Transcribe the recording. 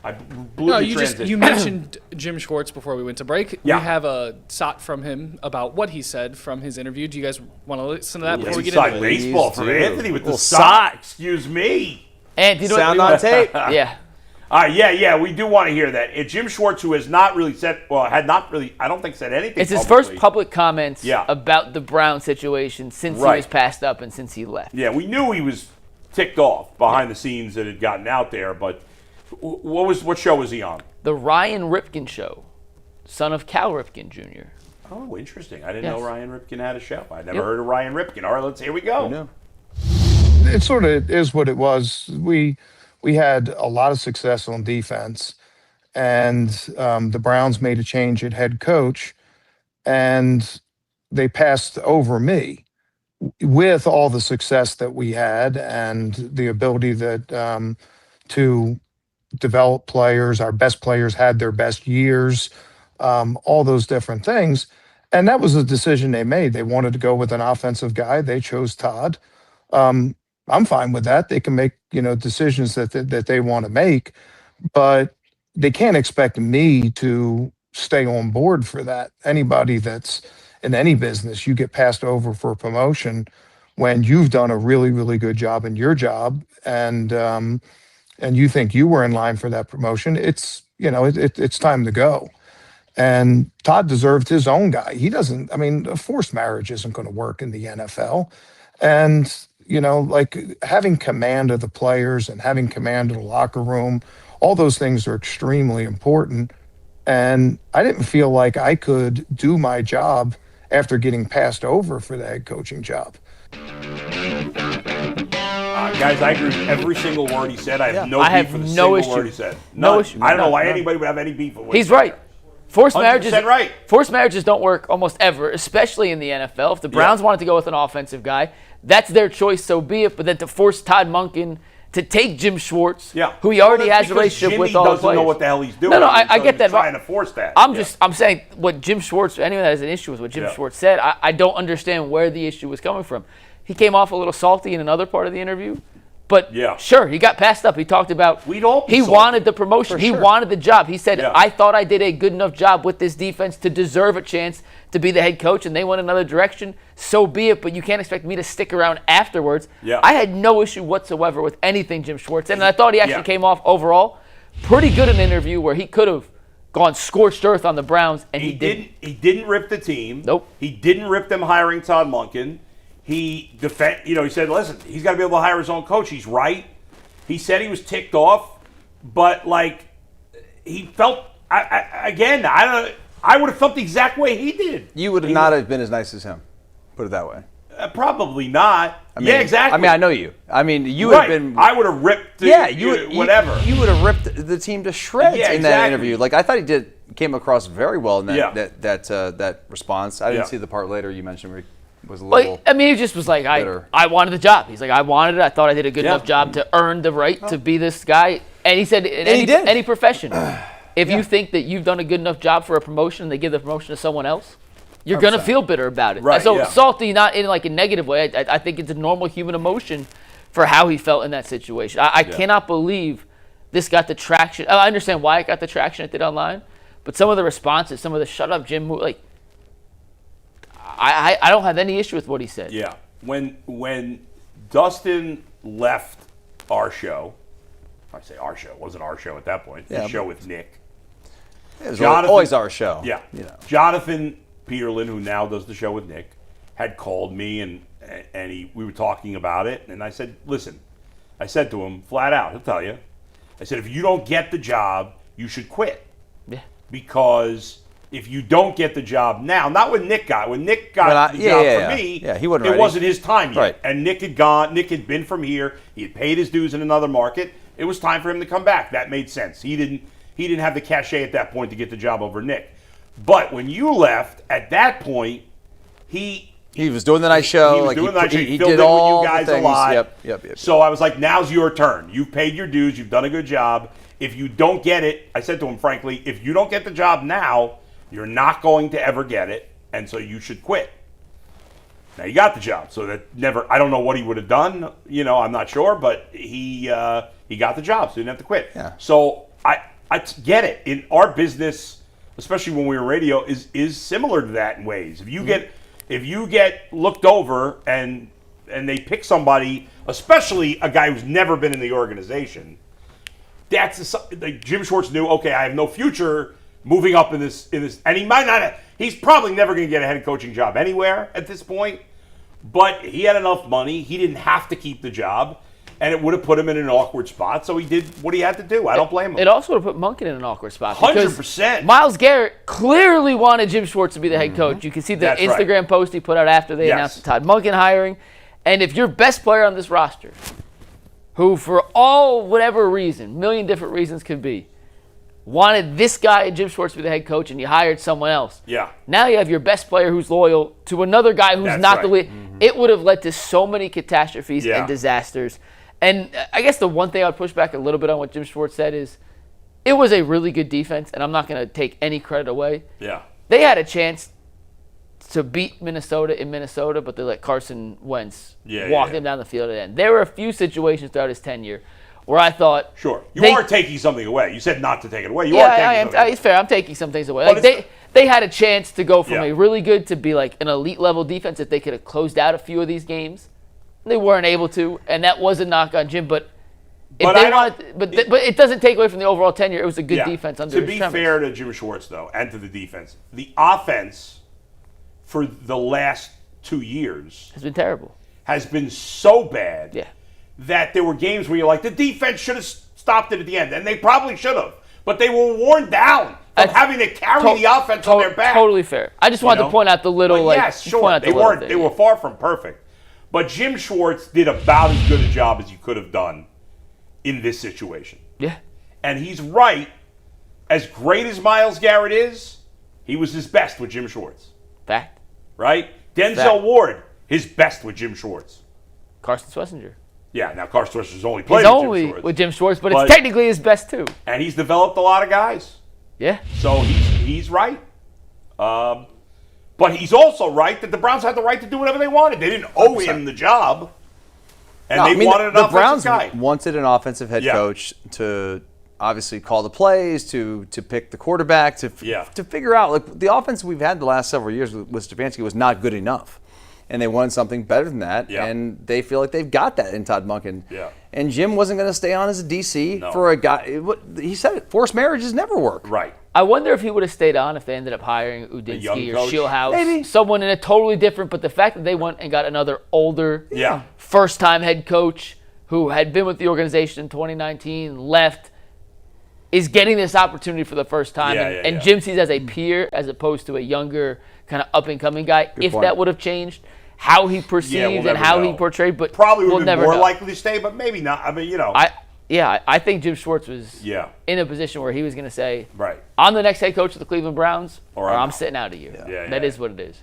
I blew the transition. You mentioned Jim Schwartz before we went to break. Yeah. We have a shot from him about what he said from his interview. Do you guys want to listen to that before we get into it? Baseball from Anthony with the sock. Excuse me. And you know Sound on tape. Yeah. Yeah, we do want to hear that. Jim Schwartz, who has not really said, I don't think said anything. It's his publicly. first public comments about the Brown situation since he was passed up and since he left. Yeah, we knew he was ticked off behind the scenes that had gotten out there, but what show was he on? The Ryan Ripken Show, son of Cal Ripken Jr. Oh, interesting. I didn't know Ryan Ripken had a show. I never heard of Ryan Ripken. All right, here we go. It sort of is what it was. We had a lot of success on defense, and the Browns made a change at head coach, and they passed over me with all the success that we had and the ability that to develop players. Our best players had their best years, all those different things. And that was a decision they made. They wanted to go with an offensive guy. They chose Todd. I'm fine with that. They can make, decisions that they want to make, but they can't expect me to stay on board for that. Anybody that's in any business, you get passed over for a promotion when you've done a really, really good job in your job, and you think you were in line for that promotion. It's time to go. And Todd deserved his own guy. He doesn't. A forced marriage isn't going to work in the NFL, and having command of the players and having command of the locker room, all those things are extremely important. And I didn't feel like I could do my job after getting passed over for the head coaching job. Guys, I agree with every single word he said. I have no beef with a single word he said. No issue. I don't know why anybody would have any beef with what He's right. Forced marriages, right. Forced marriages don't work almost ever, especially in the NFL. If the Browns wanted to go with an offensive guy, that's their choice, so be it. But then to force Todd Monken to take Jim Schwartz, who he already has a relationship with all the players. Jimmy doesn't know what the hell he's doing. No, I get that. Trying to force that. I'm saying what Jim Schwartz, anyone that has an issue with what Jim Schwartz said, I don't understand where the issue was coming from. He came off a little salty in another part of the interview. But sure, he got passed up. He talked about he wanted the promotion. He wanted the job. He said, I thought I did a good enough job with this defense to deserve a chance to be the head coach, and they went another direction. So be it, but you can't expect me to stick around afterwards. I had no issue whatsoever with anything Jim Schwartz said, and I thought he actually came off overall pretty good in an interview where he could have gone scorched earth on the Browns, and he didn't. He didn't rip the team. Nope. He didn't rip them hiring Todd Monken. He said, listen, he's got to be able to hire his own coach. He's right. He said he was ticked off, but he felt I would have felt the exact way he did. You would not have been as nice as him. Put it that way. Probably not. Exactly. I know you. You would have been. I would have ripped. Whatever. You would have ripped the team to shreds in that interview. I thought he came across very well in that response. I didn't see the part later you mentioned where he was a little. He just was like, I wanted the job. He's like, I wanted it. I thought I did a good enough job to earn the right to be this guy. And he said, in any profession, if you think that you've done a good enough job for a promotion and they give the promotion to someone else, you're going to feel bitter about it. Right, so salty, not in a negative way. I think it's a normal human emotion for how he felt in that situation. I cannot believe this got the traction. I understand why it got the traction it did online, but some of the responses, some of the shut up Jim, I don't have any issue with what he said. Yeah. When Dustin left our show, I say our show, it wasn't our show at that point. The show with Nick. It was always our show. Yeah. Jonathan Peterlin, who now does the show with Nick, had called me and we were talking about it, and I said, listen, I said to him flat out, he'll tell you, I said, if you don't get the job, you should quit. Yeah. Because if you don't get the job now, not when Nick got the job for me, he wasn't ready. It wasn't his time yet. Right. And Nick had gone, Nick had been from here, he had paid his dues in another market. It was time for him to come back. That made sense. He didn't have the cachet at that point to get the job over Nick. But when you left, at that point, he was doing the night show. He was doing the night show. He filled did in all with you guys the things. a lot. Yep. So I was like, now's your turn. You've paid your dues. You've done a good job. If you don't get it, I said to him, frankly, if you don't get the job now, you're not going to ever get it, and so you should quit. Now, you got the job, so I don't know what he would have done. I'm not sure, but he got the job, so he didn't have to quit. Yeah. So I get it. In our business, especially when we were radio, is similar to that in ways. If you get looked over and they pick somebody, especially a guy who's never been in the organization, like Jim Schwartz knew. Okay, I have no future moving up in this, and he might not. He's probably never going to get a head coaching job anywhere at this point. But he had enough money; he didn't have to keep the job. And it would have put him in an awkward spot, so he did what he had to do. I don't blame him. It also would have put Monken in an awkward spot. 100%. Myles Garrett clearly wanted Jim Schwartz to be the head coach. You can see the Instagram post he put out after they announced the Todd Monken hiring. And if your best player on this roster, who for all whatever reason, million different reasons could be, wanted this guy, Jim Schwartz, to be the head coach, and you hired someone else. Yeah. Now you have your best player who's loyal to another guy who's not the lead. It would have led to so many catastrophes and disasters. And I guess the one thing I would push back a little bit on what Jim Schwartz said is it was a really good defense, and I'm not going to take any credit away. Yeah. They had a chance to beat Minnesota in Minnesota, but they let Carson Wentz walk them down the field at the end. There were a few situations throughout his tenure where I thought... Sure. You are taking something away. You said not to take it away. You are taking something away. It's fair. I'm taking some things away. Like they had a chance to go from a really good to be like an elite-level defense if they could have closed out a few of these games. They weren't able to, and that was a knock on Jim. But it doesn't take away from the overall tenure. It was a good defense under To be fair to Jim Schwartz, though, and to the defense, the offense for the last 2 years has been terrible. Has been so bad that there were games where you're like, the defense should have stopped it at the end, and they probably should have. But they were worn down from having to carry the offense on their back. Totally fair. I just wanted to point out the little yes, sure. They were far from perfect. But Jim Schwartz did about as good a job as you could have done in this situation. Yeah. And he's right. As great as Myles Garrett is, he was his best with Jim Schwartz. Fact. Right? Denzel Ward, his best with Jim Schwartz. Carson Schlesinger. Yeah, now Carson Schlesinger's only played with Jim Schwartz, but it's technically his best too. And he's developed a lot of guys. Yeah. So he's right. But he's also right that the Browns had the right to do whatever they wanted. They didn't owe him the job. And wanted an offensive guy. The Browns wanted an offensive head coach to obviously call the plays, to pick the quarterback, to figure out. Like, the offense we've had the last several years with Stefanski was not good enough. And they wanted something better than that. Yeah. And they feel like they've got that in Todd Monken. Yeah. And Jim wasn't going to stay on as a DC for a guy. He said it. Forced marriages never work. Right. I wonder if he would have stayed on if they ended up hiring Udinsky or Schillhouse. Someone in a totally different, but the fact that they went and got another older, first-time head coach who had been with the organization in 2019, left, is getting this opportunity for the first time. And Jim sees as a peer as opposed to a younger, kind of up-and-coming guy. Good point. That would have changed how he perceived and how he portrayed, but probably would have been more likely to stay, but maybe not. I mean, I think Jim Schwartz was in a position where he was going to say, right, I'm the next head coach of the Cleveland Browns, or I'm sitting out a year. That is what it is.